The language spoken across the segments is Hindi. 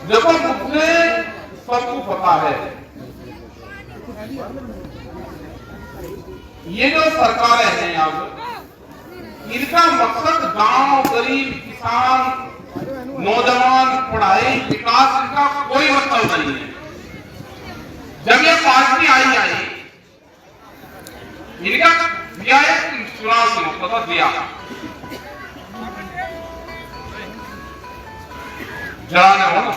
देखो मुझे सबको पता है ये जो सरकारें हैं अब इनका मकसद गांव, गरीब, किसान, नौजवान, पढ़ाई, विकास, इनका कोई मतलब नहीं है। जब ये पार्टी आई इनका दिया है चुनाव से मतलब दिया जलाने वाला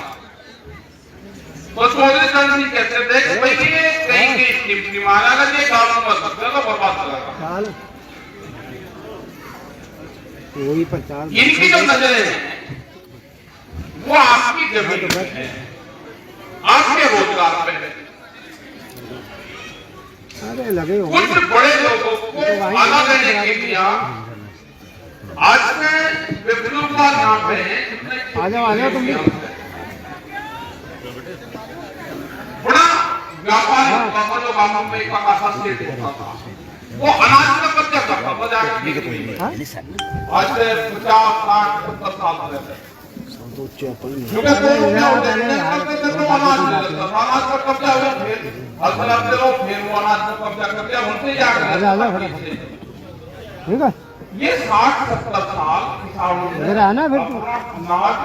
तो चौधरी चरण जी कहते देख भाई ये कहीं की स्कीम माना अगर ये काम कर सकते तो बर्बाद करेगा। वही प्रचार इनकी जो नजर है वो आपकी जमीन पे है, आपके रोजगार पे है। अरे लगे हो कुछ बड़े लोगों को आला देने के लिए आज में विभिन्न यहाँ पे आ जाओ तुम भी बड़ा व्यापारी जो गांवों में का खासा से देता था वो अनाज का कब्जा करता था जाके आज से 50, 60, 70 साल पहले क्योंकि अनाज का कब्जा हुआ फिर वो अनाज का कब्जा करके उनसे जाकर ठीक है ये 60-70 साल किसानों ने आना फिर अनाज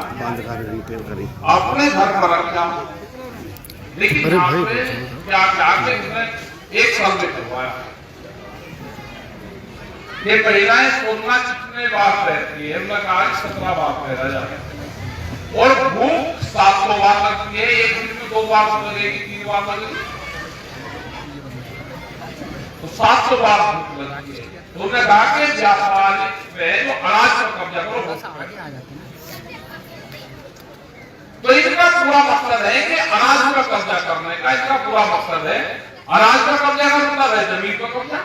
अपने घर पर रखा, लेकिन क्या एक साल में करवाया। ये महिलाएं सोचना कितने बार रहती है, हमने कहा 17 बार पैदा जाता है और भूख 700 बार लगती है, एक दिन में 2 बार लगेगी, 3 बार लगेगी तो 700 बार भूख लगती है। तो उन्होंने कहा कि व्यापारी पे जो अनाज पर कब्जा करो, तो इसका पूरा मकसद है कि अनाज पर कब्जा करने का इसका पूरा मकसद है। अनाज पर कब्जा का मतलब है जमीन पर कब्जा।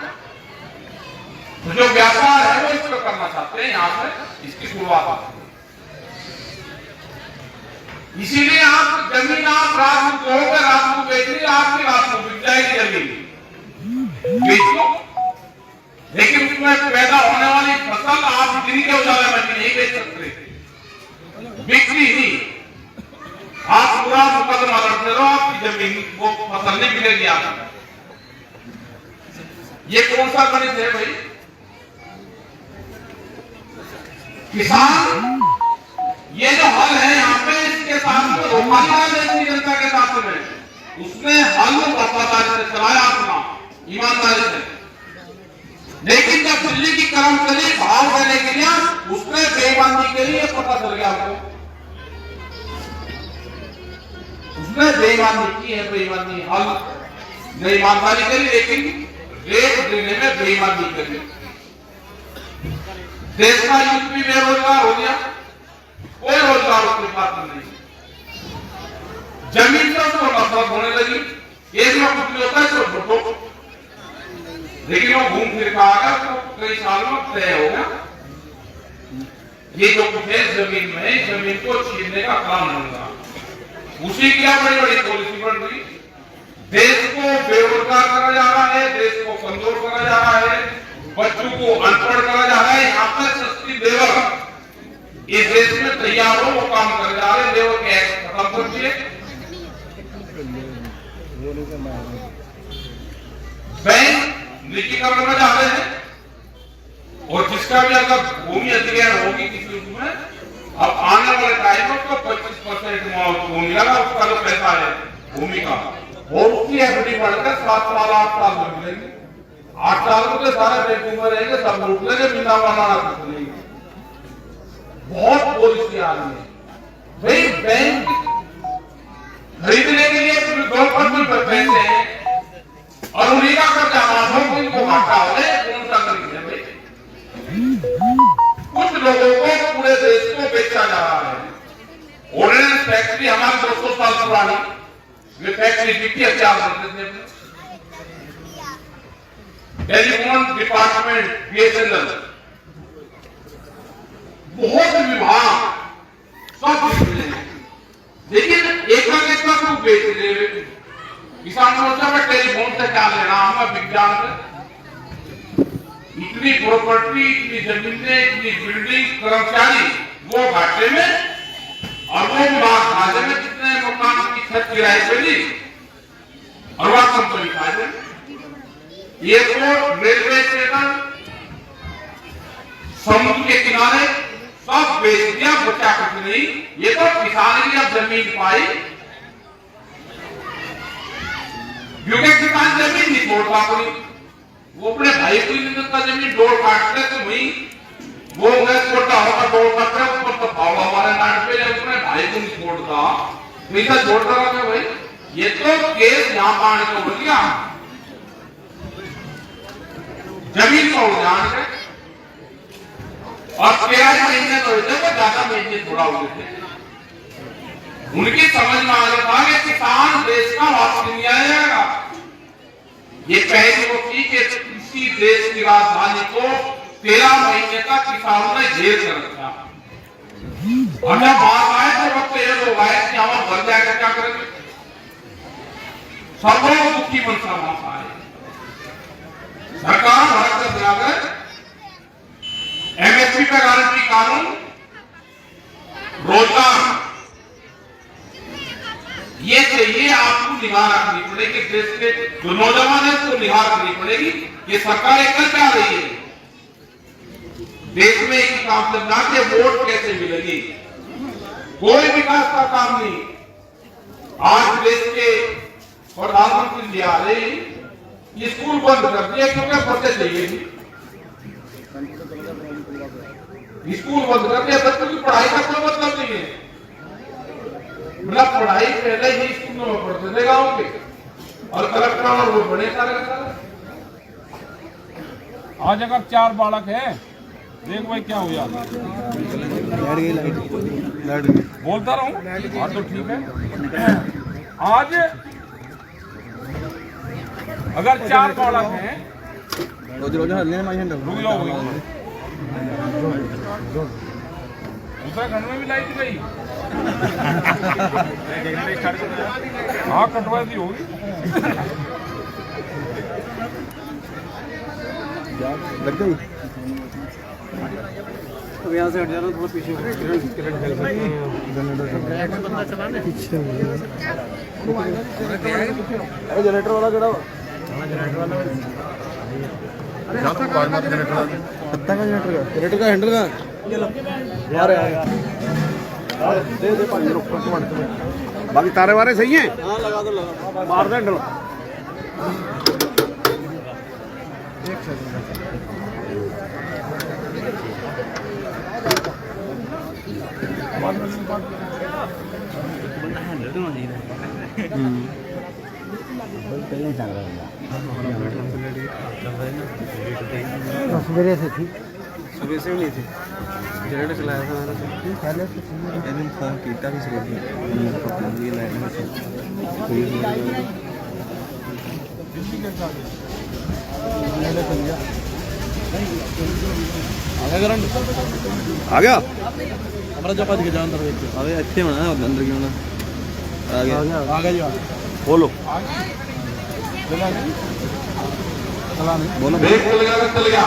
तो जो व्यापार है वो इसको करना चाहते हैं, यहाँ से इसकी शुरुआत है। इसीलिए आप जमीन आप रात को कहोगे, रात को बेच रही, आपकी रात को बिक जाएगी जमीन बेच लो, लेकिन उसमें पैदा होने वाली फसल आप दिन के उजाले में भी नहीं बेच सकते, बिक्री ही। आप पूरा मुकदमा लड़ते रहो, आपकी जमीन वो फसल नहीं मिलेगी आपको। ये कौन सा गणित है भाई? किसान ये जो हल है यहाँ पे इसके साथ में रोमानिया जनता के साथ में उसने हल वफादारी से चलाया अपना ईमानदारी से, लेकिन जब दिल्ली की कलम चली भाव देने के लिए उसने बेईमानी के लिए पता चल गया आपको, उसने बेईमानी की है, बेईमानी हल ने ईमानदारी करी लेकिन रेट देने में बेईमानी करी। देश का यूथ भी बेरोजगार हो गया, कोई रोजगार उसके पास नहीं, जमीन से उसको नफरत होने लगी। एक में कुछ नहीं होता है तो फोटो, लेकिन वो घूम फिर का आगा तो कई साल में तय हो गया। ये जो कुछ है जमीन में, जमीन को छीनने का काम होगा, उसी की बड़ी बड़ी पॉलिसी बन रही। देश को बेरोजगार करा जा रहा है, देश को कमजोर करा जा रहा है, बच्चों को अनपढ़ करा जा रहा है। यहाँ पर सस्ती लेबर इस देश में तैयार हो वो काम कर जा रहे हैं, लेबर के एक्ट खत्म कर दिए, बैंक निजीकरण में जा रहे हैं, और जिसका भी अगर भूमि अधिग्रहण होगी किसी उसमें अब आने वाले टाइम में तो 25% भूमि लगा, उसका जो पैसा है भूमि का, और उसकी एफडी बढ़कर 7 साल 8 साल में मिलेंगे। 8 साल में सारे बैंकों में रहेंगे, सब लूट लेंगे, बिना बनाना कुछ नहीं। बहुत पॉलिसी आ रही है भाई, बैंक खरीदने के लिए गवर्नमेंट पर पैसे हैं और उन्हीं का कर्जा माफ हो, इनको घाटा हो रहा है, कौन सा खरीद है भाई? कुछ लोगों को पूरे देश को बेचा जा रहा है। ऑर्डिनेंस फैक्ट्री हमारी 200 साल पुरानी, ये फैक्ट्री बिकी हथियार बनते थे। टेलीफोन डिपार्टमेंट बीएसएनएल, बहुत विभाग सब बिक रहे हैं, लेकिन एक क्यों बेच रहे हैं? किसान मोर्चा में टेलीफोन से क्या लेना, हमें विज्ञान से इतनी प्रॉपर्टी, इतनी जमीनें, इतनी बिल्डिंग, कर्मचारी वो घाटे में, और वो विभाग घाटे में, कितने किराए पे ली और वहां कंपनी खा जाए। एयरपोर्ट, रेलवे स्टेशन, समुद्र के किनारे सब बेच दिया, बचा कुछ नहीं। ये तो किसान की अब जमीन पाई, क्योंकि किसान जमीन नहीं छोड़ता कोई, वो अपने भाई को नहीं देता जमीन, डोर काटते तो वही वो छोटा होगा डोर काटते ऊपर तो भाव हमारे नाट पे अपने भाई को नहीं छोड़ता, पैसा छोड़ रहा है भाई। ये तो केस यहाँ पाने को हो गया, जमीन का उजान है और 13 महीने तो होते हैं, ज्यादा महीने थोड़ा हो गए थे। उनकी समझ में आ रहा था कि किसान देश का वापस नहीं आएगा। ये पहली वो की कि किसी देश की राजधानी को 13 महीने तक किसानों ने जेल कर रखा। और जब बात आए तो वक्त ये लोग आए कि हम घर जाकर क्या करेंगे, सब लोग दुखी मनसा वहां आए। सरकार भारत का बराबर एमएसपी पे गारंटी कानून, रोजगार, ये चाहिए आपको निगाह रखनी पड़ेगी। देश के जो नौजवान है उसको निगाह रखनी पड़ेगी कि सरकार कर क्या रही है। देश में एक काम करना कि वोट कैसे मिलेगी, कोई विकास का काम नहीं। आज देश के प्रधानमंत्री जी आ रहे स्कूल बंद कर दिए क्योंकि बच्चे चाहिए नहीं, स्कूल बंद कर दिया, बच्चों की पढ़ाई का कोई मतलब नहीं है। मतलब पढ़ाई पहले ही स्कूलों में पढ़ते थे गाँव के, और कलेक्टर और वो बड़े सारे। आज अगर 4 बालक है, देख भाई क्या हुआ, बोलता रहूं। हाँ तो ठीक है, आज अगर 4 बालक हैं, रुक जाओ, उत्तराखंड में भी लाइट गई, हाँ कटवा दी होगी। लग गई अब यहाँ से हट जाना, थोड़ा पीछे अरे जनरेटर वाला जरा, पत्ता का जनरेटर का हैंडल का यार दे 5 रुपये। बाकी तारे वारे सही हैं? हाँ लगा दो, लगा मार दे हैंडल। सवेरे से थी, सुबह से नहीं थी, जनरेटर चलाया था पहले से। फोन किया भी सही आ गया हमारा जो पास के जान अरे अच्छे होना है अंदर क्यों ना आ गया जी, बोलो बोलो चल गया।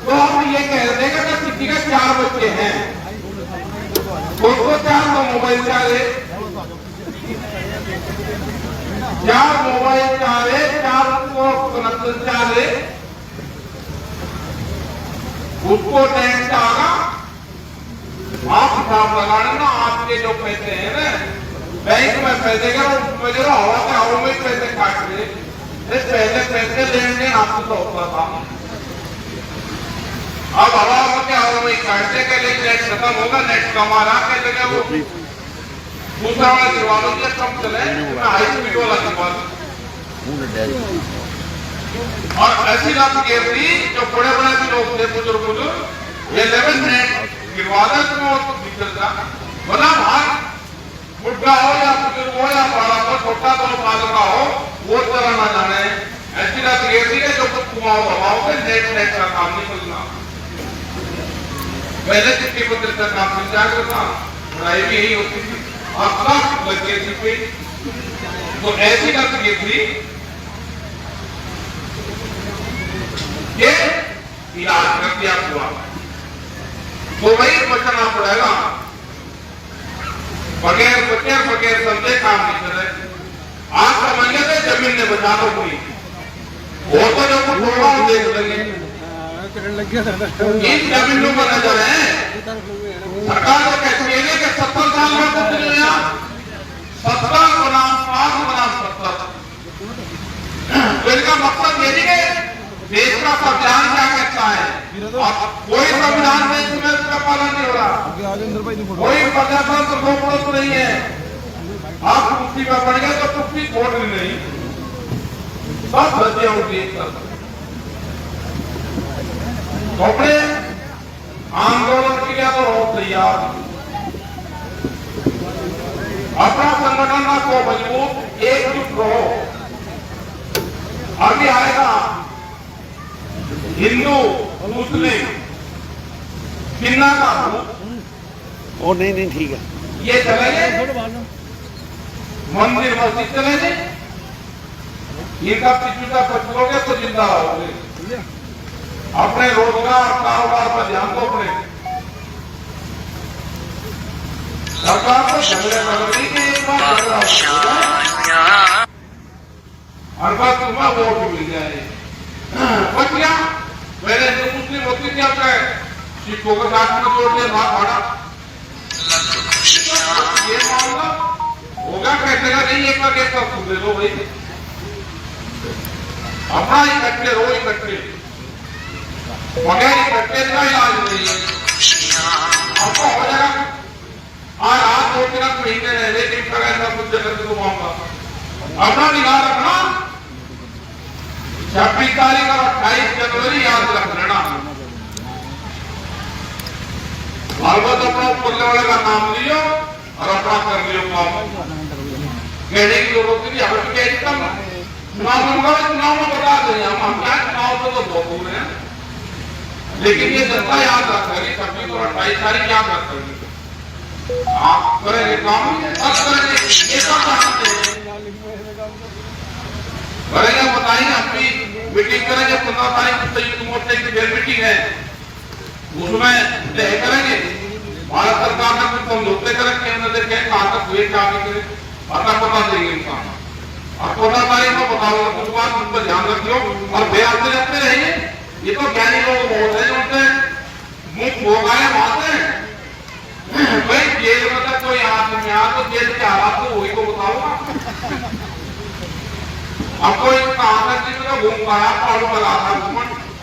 तो हम ये कह रहे हैं कि किसी का 4 बच्चे हैं, उसको 4 मोबाइल चाहे, 4 मोबाइल चाहे, 4 को कनेक्शन चाहे, उसको टैक्स चाहेगा। आप हिसाब लगाना ना, आपके जो पैसे हैं ना बैंक में पैसे का उसमें जो हवा के हवा में पैसे काट रहे, पहले पैसे लेन देन आपको तो होता था, अब हवा के हवा में काटने के लिए नेट खत्म होगा, नेट कमाना के जगह वो दूसरा वाला गिरवा दो, कम चले हाई स्पीड वाला गिरवा दो। और ऐसी बात ये थी जो बड़े बड़े भी लोग थे, बुजुर्ग ये 11 नेट गिरवा दे तो निकलता, मतलब हर बुढ़ा हो या बुजुर्ग हो या बड़ा हो, छोटा तो साल का हो, वो तरह ना जाने। ऐसी बात ये थी कि जो कुमाऊं हवाओं के नेट का काम नहीं करना, पहले चिट्ठी पत्र का काम मिल जाएगा था, पढ़ाई भी यही होती थी और सब लगे थी। तो ऐसी बात ये थी कि इलाज कर दिया हुआ, तो वही बचना पड़ेगा, बगैर समझे काम नहीं कर रहे। जमीन ने बचा दो कोई वो तो जो प्रोग्राम देख लेंगे इन जमीनों पर नजर है। सरकार को कहती है कि 70 साल में कुछ नहीं हुआ, 17 बनाम 5 बनाम 70। तो इनका मकसद ये नहीं है देश का संविधान क्या कहता है, कोई संविधान देश में उसका पालन नहीं हो रहा, कोई प्रजातंत्र लोकतंत्र नहीं है। आप कुर्सी पर बढ़ गए तो कुर्सी छोड़नी नहीं, सब बच्चियां उठी एक तरफ। कपड़े आंदोलन किया तो हो तैयार, अपना संगठन को मजबूत एकजुट रहो। आगे आएगा हिंदू मुस्लिम किन्ना का ओ नहीं ठीक है, ये चलेंगे मंदिर मस्जिद चलेंगे, इनका पिछुटा पचलोगे तो जिंदा रहोगे। अपने रोजगार कारोबार पर ध्यान दो। अपने सरकार को झगड़े लगने के एक बार झगड़ा हर बात तुम्हें वोट मिल जाए बच्चियां पहले जो मुस्लिम होती थी अब सिखों के साथ में जोड़ दिया भाग भाड़ा। ये मामला होगा कैसे का नहीं, एक बार एक सब दे दो भाई, अपना इकट्ठे रो, इकट्ठे बगैर इकट्ठे का इलाज नहीं है। आपको हो जाएगा आज रात 2-3 महीने रह लेकिन ऐसा कुछ जगह से घुमाऊंगा। अपना निगाह रखना, 26 तारीख और 28 जनवरी याद रख लेना। अलबत्त अपना ऊपर वाले का नाम लियो और अपना कर लियो काम। कहने की जरूरत नहीं, हमें कह चुनाव में बता दें हम क्या चुनाव तो बहुत हो रहे हैं, लेकिन ये जनता याद रखेगी 26 और 28 तारीख याद रखेगी। आप करेंगे काम, अब करेंगे ये काम करेंगे, बताएंगे। अपनी मीटिंग करेंगे 15 तारीख को संयुक्त मोर्चे की फिर मीटिंग है, उसमें तय करेंगे भारत सरकार ने कुछ समझौते कर रखे हैं, देखें कहां तक हुए क्या करें, पता देंगे इंसान। और 15 तारीख को बताओगे कुछ बात, उन पर ध्यान रखियो और बेआते रहते रहिए। ये तो ज्ञानी लोग बोल रहे हैं, उनसे मुख हो गए बात है भाई। जेल में तक कोई आदमी आ तो जेल के हालात तो वही को बताऊंगा। अब कोई कहां तक जिसका घूम पाया पहाड़ों पर आता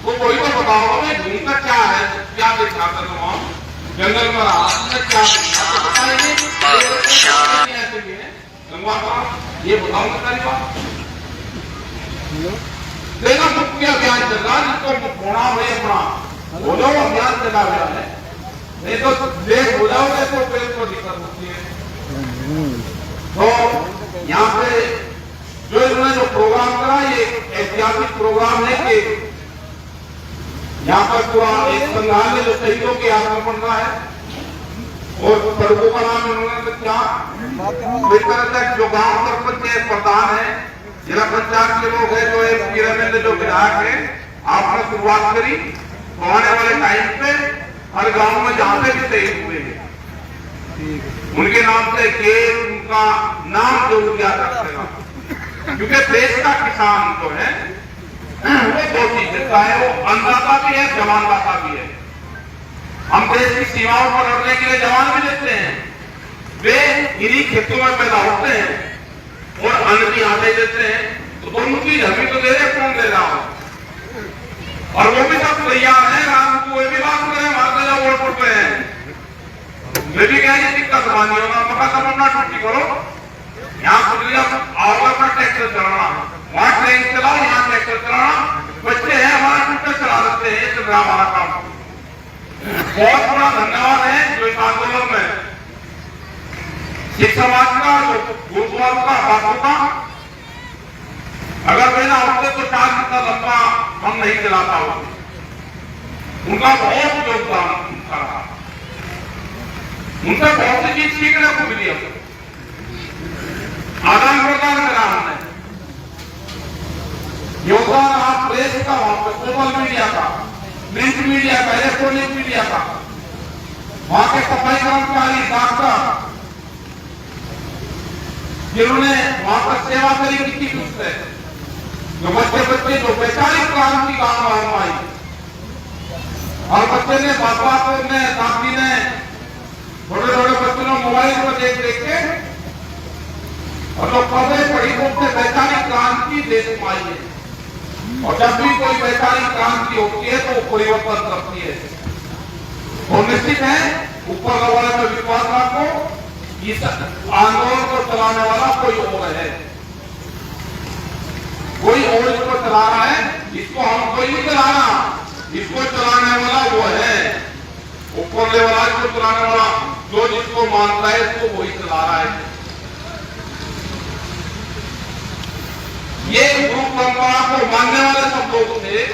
वो कोई तो बताओ भाई घूमता क्या है, क्या देखा था वहां जंगल में रहा क्या बताएंगे, ये बताऊंगा सारी बात। देखा मुख्य अभियान चल रहा है जिसको होना भाई अपना वो जो अभियान चला गया है, नहीं तो देश हो जाओगे तो फिर तो दिक्कत होती है। तो यहाँ पे जो इन्होंने जो प्रोग्राम करा ये ऐतिहासिक प्रोग्राम है कि यहाँ पर पूरा एक संग्रहालय जो शहीदों के याद में बन रहा है और सड़कों का नाम इन्होंने क्या जो गांव सरपंच के प्रधान है, जिला पंचायत के लोग हैं, जो जो विधायक है, आपने शुरुआत करी तो आने वाले टाइम पे हर गांव में जहां पे भी शहीद हुए हैं उनके नाम से खेल उनका नाम जरूर याद रखेगा। क्योंकि देश का किसान जो है वो 2 चीज देता है, वो अन्नदाता भी है, जवानदाता भी है। हम देश की सीमाओं पर लड़ने के लिए जवान भी देते हैं, वे इन्हीं खेतों में पैदा होते हैं और अन्न भी आते देते हैं। तो दोनों चीज हमें तो दे रहे, कौन दे रहा हो, और वो भी सब तैयार है रात को भी बात करें, हमारे जो वोट पड़ते हैं वे भी कहेंगे दिक्कत मानी होगा, मका अपना छुट्टी करो, यहाँ आओगे अपना ट्रैक्टर चलाना, वहां ट्रेन चलाओ, यहाँ ट्रैक्टर चलाना, बच्चे हैं हमारा ट्रैक्टर चला सकते हैं, चल रहा हमारा काम। बहुत बड़ा धन्यवाद है जो इस आंदोलन में सिख समाज का, गुरुद्वार का, बापू का, अगर वे ना होते तो शायद इतना लंबा हम नहीं चला पाओगे। उनका बहुत योगदान रहा, उनसे बहुत सी चीज सीखने को मिली, आदान प्रदान करा हमने, योगदान आप प्रेस का, वहां पर सोशल मीडिया का, प्रिंट मीडिया का, इलेक्ट्रॉनिक मीडिया का, वहां के सफाई कर्मचारी, डॉक्टर, जिन्होंने वहां पर सेवा करी कितनी कुछ है, जो बच्चे जो वैचारिक क्रांति का आह्वान आई, और बच्चे ने बाप ने दादी ने थोड़े बच्चों ने मोबाइल पर देख के और लोग पढ़े पढ़ी बोलते वैचारिक क्रांति देश में आई है। और जब भी कोई वैचारिक क्रांति होती है तो वो परिवर्तन करती है। और निश्चित है ऊपर वाले में विश्वास रखो, इस आंदोलन को चलाने वाला कोई और है, कोई और इसको चला रहा है, इसको हम कोई नहीं चला रहा, इसको चलाने वाला वो है ऊपर ले वाला, इसको चलाने वाला जो जिसको मानता है इसको वही चला रहा है। ये गुरु परंपरा को मानने वाले सब लोग थे,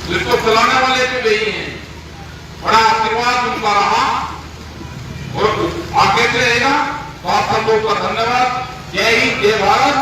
जिसको चलाने वाले भी वही हैं। बड़ा आशीर्वाद उनका रहा और आगे रहेगा। तो आप सब लोग का धन्यवाद। जय हिंद, जय भारत।